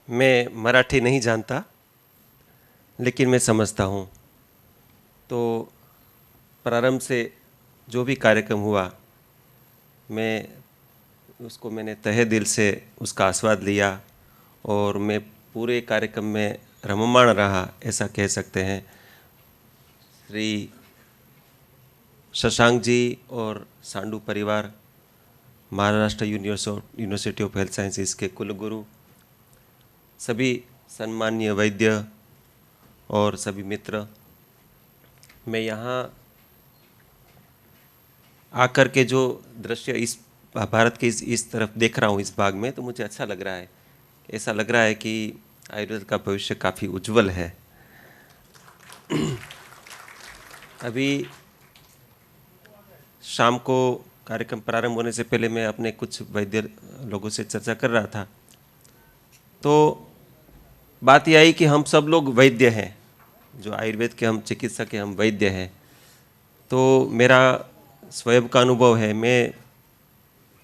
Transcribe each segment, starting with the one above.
मैं मराठी नहीं जानता, लेकिन मैं समझता हूँ। तो प्रारंभ से जो भी कार्यक्रम हुआ, मैंने तहे दिल से उसका आस्वाद लिया और मैं पूरे कार्यक्रम में रममाण रहा, ऐसा कह सकते हैं। श्री शशांक जी और सांडू परिवार, Maharashtra university of health sciences के कुलगुरु, सभी सम्माननीय वैद्य और सभी मित्र, मैं यहाँ आकर के जो दृश्य इस भारत के इस तरफ देख रहा हूँ, इस भाग में, तो मुझे अच्छा लग रहा है। ऐसा लग रहा है कि आयुर्वेद का भविष्य काफ़ी उज्जवल है। अभी शाम को कार्यक्रम प्रारंभ होने से पहले मैं अपने कुछ वैद्य लोगों से चर्चा कर रहा था, तो बात यह आई कि हम सब लोग वैद्य हैं, जो आयुर्वेद के हम चिकित्सक हैं, हम वैद्य हैं। तो मेरा स्वयं का अनुभव है, मैं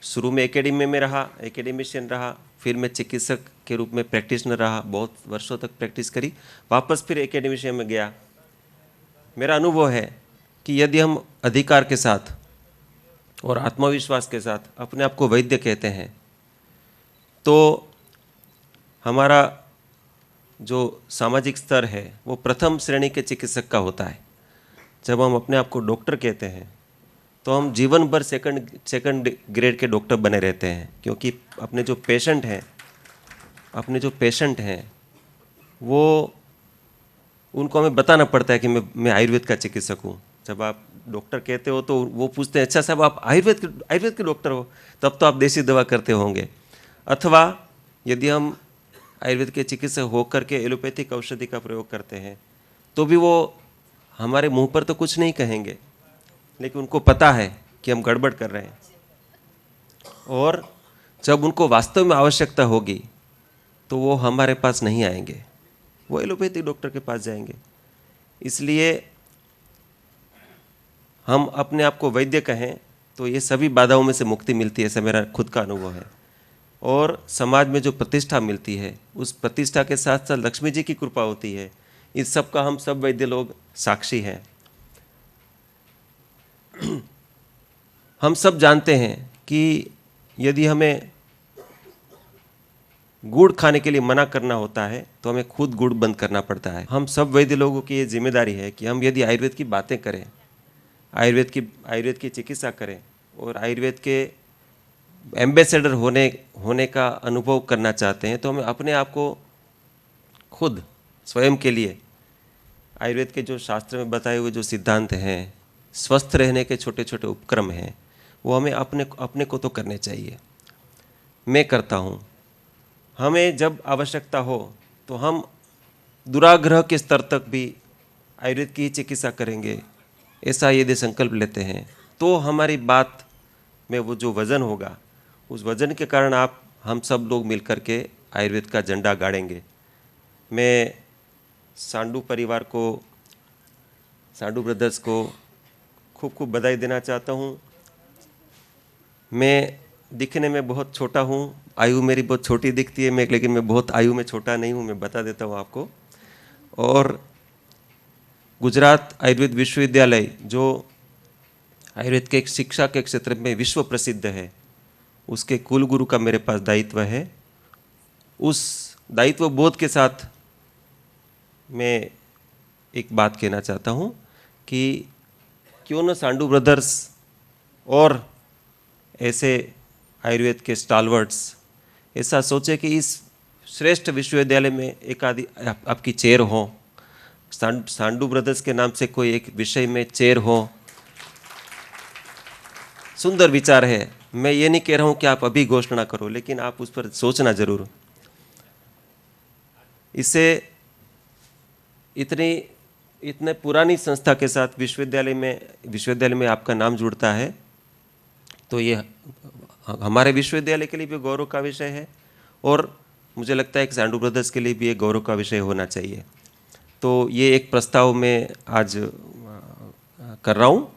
शुरू में एकेडमी में रहा, एकेडमिशियन रहा, फिर मैं चिकित्सक के रूप में प्रैक्टिशनर रहा, बहुत वर्षों तक प्रैक्टिस करी, वापस फिर एकेडमिशियन में गया। मेरा अनुभव है कि यदि हम अधिकार के साथ और आत्मविश्वास के साथ अपने आप को वैद्य कहते हैं, तो हमारा जो सामाजिक स्तर है वो प्रथम श्रेणी के चिकित्सक का होता है। जब हम अपने आप को डॉक्टर कहते हैं तो हम जीवन भर सेकंड ग्रेड के डॉक्टर बने रहते हैं, क्योंकि अपने जो पेशेंट हैं वो उनको हमें बताना पड़ता है कि मैं आयुर्वेद का चिकित्सक हूँ। जब आप डॉक्टर कहते हो तो वो पूछते हैं, अच्छा साहब आप आयुर्वेद के डॉक्टर हो, तब तो आप देसी दवा करते होंगे। अथवा यदि हम आयुर्वेद के चिकित्सक होकर के एलोपैथिक औषधि का प्रयोग करते हैं तो भी वो हमारे मुंह पर तो कुछ नहीं कहेंगे, लेकिन उनको पता है कि हम गड़बड़ कर रहे हैं, और जब उनको वास्तव में आवश्यकता होगी तो वो हमारे पास नहीं आएंगे, वो एलोपैथिक डॉक्टर के पास जाएंगे। इसलिए हम अपने आप को वैद्य कहें तो ये सभी बाधाओं में से मुक्ति मिलती है, ऐसा मेरा खुद का अनुभव है। और समाज में जो प्रतिष्ठा मिलती है, उस प्रतिष्ठा के साथ साथ लक्ष्मी जी की कृपा होती है। इस सब का हम सब वैद्य लोग साक्षी हैं। हम सब जानते हैं कि यदि हमें गुड़ खाने के लिए मना करना होता है तो हमें खुद गुड़ बंद करना पड़ता है। हम सब वैद्य लोगों की ये जिम्मेदारी है कि हम यदि आयुर्वेद की बातें करें, आयुर्वेद की चिकित्सा करें और आयुर्वेद के एम्बेसडर होने का अनुभव करना चाहते हैं, तो हमें अपने आप को खुद स्वयं के लिए आयुर्वेद के जो शास्त्र में बताए हुए जो सिद्धांत हैं, स्वस्थ रहने के छोटे छोटे उपक्रम हैं, वो हमें अपने को तो करने चाहिए। मैं करता हूँ। हमें जब आवश्यकता हो तो हम दुराग्रह के स्तर तक भी आयुर्वेद की चिकित्सा करेंगे, ऐसा यदि संकल्प लेते हैं तो हमारी बात में वो जो वज़न होगा, उस वज़न के कारण हम सब लोग मिलकर के आयुर्वेद का झंडा गाड़ेंगे। मैं सांडू परिवार को, सांडू ब्रदर्स को खूब खूब बधाई देना चाहता हूँ। मैं दिखने में बहुत छोटा हूँ, आयु मेरी बहुत छोटी दिखती है, लेकिन मैं बहुत आयु में छोटा नहीं हूँ, मैं बता देता हूँ आपको। और गुजरात आयुर्वेद विश्वविद्यालय जो आयुर्वेद के शिक्षा के क्षेत्र में विश्व प्रसिद्ध है, उसके कुलगुरु का मेरे पास दायित्व है। उस दायित्व बोध के साथ मैं एक बात कहना चाहता हूँ कि क्यों न सांडू ब्रदर्स और ऐसे आयुर्वेद के स्टालवर्ड्स ऐसा सोचे कि इस श्रेष्ठ विश्वविद्यालय में एक आदि आपकी चेयर हो, सांडू ब्रदर्स के नाम से कोई एक विषय में चेयर हो। सुंदर विचार है। मैं ये नहीं कह रहा हूँ कि आप अभी घोषणा करो, लेकिन आप उस पर सोचना जरूर। इससे इतने पुरानी संस्था के साथ विश्वविद्यालय में आपका नाम जुड़ता है, तो ये हमारे विश्वविद्यालय के लिए भी गौरव का विषय है, और मुझे लगता है कि सांडू ब्रदर्स के लिए भी एक गौरव का विषय होना चाहिए। तो ये एक प्रस्ताव मैं आज कर रहा हूँ।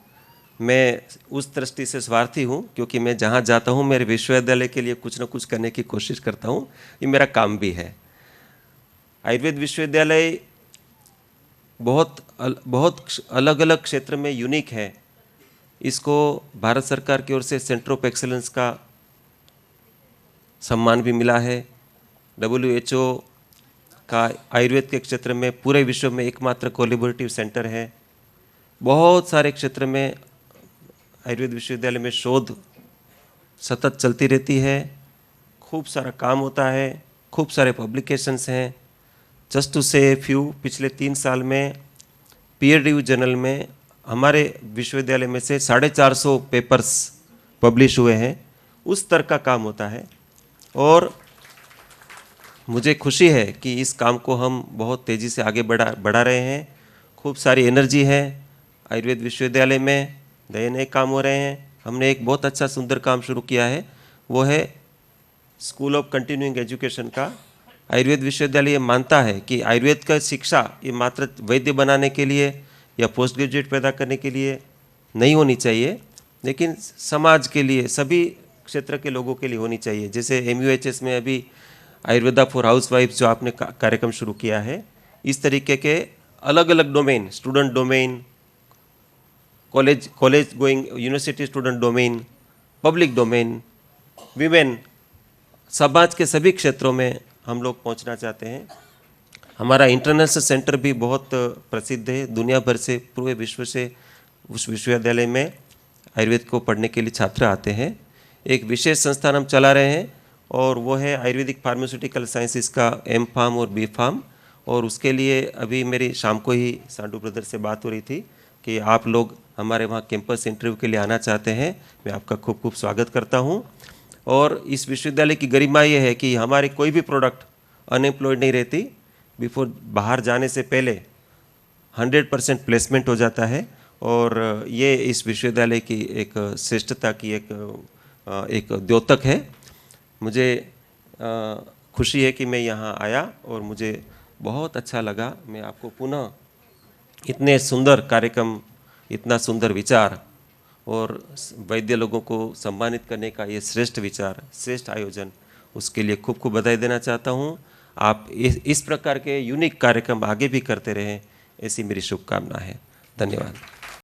मैं उस दृष्टि से स्वार्थी हूँ, क्योंकि मैं जहाँ जाता हूँ मेरे विश्वविद्यालय के लिए कुछ न कुछ करने की कोशिश करता हूँ, ये मेरा काम भी है। आयुर्वेद विश्वविद्यालय बहुत अलग अलग क्षेत्र में यूनिक है। इसको भारत सरकार की ओर से सेंटर ऑफ एक्सीलेंस का सम्मान भी मिला है। WHO का आयुर्वेद के क्षेत्र में पूरे विश्व में एकमात्र कोलैबोरेटिव सेंटर है। बहुत सारे क्षेत्र में आयुर्वेद विश्वविद्यालय में शोध सतत चलती रहती है, खूब सारा काम होता है, खूब सारे पब्लिकेशंस हैं। जस्ट टू से फ्यू, पिछले 3 साल में पीयर रिव्यू जर्नल में हमारे विश्वविद्यालय में से 450 पेपर्स पब्लिश हुए हैं। उस स्तर का काम होता है और मुझे खुशी है कि इस काम को हम बहुत तेज़ी से आगे बढ़ा रहे हैं। खूब सारी एनर्जी है आयुर्वेद विश्वविद्यालय में, नए नए काम हो रहे हैं। हमने एक बहुत अच्छा सुंदर काम शुरू किया है, वो है स्कूल ऑफ कंटिन्यूइंग एजुकेशन का। आयुर्वेद विश्वविद्यालय ये मानता है कि आयुर्वेद का शिक्षा ये मात्र वैद्य बनाने के लिए या पोस्ट ग्रेजुएट पैदा करने के लिए नहीं होनी चाहिए, लेकिन समाज के लिए, सभी क्षेत्र के लोगों के लिए होनी चाहिए। जैसे MUHS में अभी आयुर्वेदा फॉर हाउसवाइफ जो आपने कार्यक्रम शुरू किया है, इस तरीके के अलग अलग domain, student domain, college going university student domain, public domain, women, समाज के सभी क्षेत्रों में हम लोग पहुंचना चाहते हैं। हमारा इंटरनेशनल सेंटर भी बहुत प्रसिद्ध है, दुनिया भर से, पूरे विश्व से उस विश्वविद्यालय में आयुर्वेद को पढ़ने के लिए छात्र आते हैं। एक विशेष संस्थान हम चला रहे हैं और वो है आयुर्वेदिक फार्मास्यूटिकल साइंसेस का M.Pharm और B.Pharm। और उसके लिए अभी मेरी शाम को ही सांडू ब्रदर से बात हो रही थी कि आप लोग हमारे वहाँ कैंपस इंटरव्यू के लिए आना चाहते हैं। मैं आपका खूब खूब स्वागत करता हूँ। और इस विश्वविद्यालय की गरिमा ये है कि हमारी कोई भी प्रोडक्ट अनएम्प्लॉयड नहीं रहती। बिफोर बाहर जाने से पहले 100% प्लेसमेंट हो जाता है और ये इस विश्वविद्यालय की एक श्रेष्ठता की एक द्योतक है। मुझे खुशी है कि मैं यहाँ आया और मुझे बहुत अच्छा लगा। मैं आपको पुनः इतने सुंदर कार्यक्रम, इतना सुंदर विचार और वैद्य लोगों को सम्मानित करने का ये श्रेष्ठ विचार, श्रेष्ठ आयोजन, उसके लिए खूब खूब बधाई देना चाहता हूँ। आप इस प्रकार के यूनिक कार्यक्रम आगे भी करते रहें, ऐसी मेरी शुभकामना है। धन्यवाद।